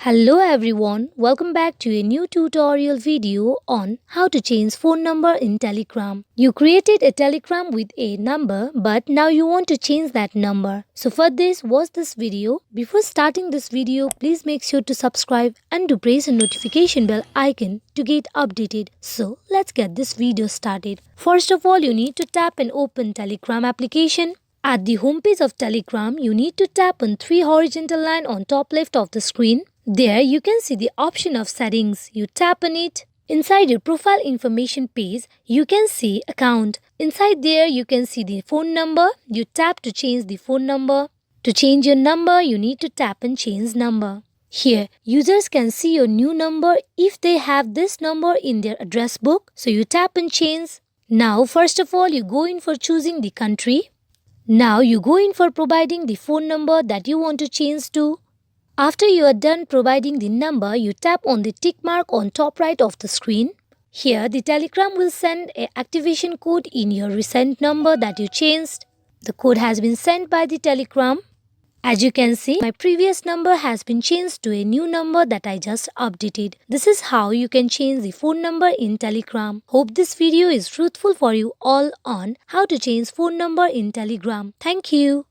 Hello everyone, welcome back to a new tutorial video on how to change phone number in Telegram. You created a Telegram with a number but now you want to change that number. So for this, watch this video. Before starting this video, please make sure to subscribe and to press the notification bell icon to get updated. So let's get this video started. First of all, you need to tap and open Telegram application. At the homepage of Telegram, you need to tap on three horizontal lines on top left of the screen. There you can see the option of settings. You tap on it. Inside your profile information page, you can see account. Inside there you can see the phone number. You tap to change the phone number. To change your number, you need to tap and change number. Here, users can see your new number if they have this number in their address book. So you tap and change. Now first of all, you go in for choosing the country. Now you go in for providing the phone number that you want to change to. After you are done providing the number, you tap on the tick mark on top right of the screen. Here, the Telegram will send an activation code in your recent number that you changed. The code has been sent by the Telegram. As you can see, my previous number has been changed to a new number that I just updated. This is how you can change the phone number in Telegram. Hope this video is fruitful for you all on how to change phone number in Telegram. Thank you.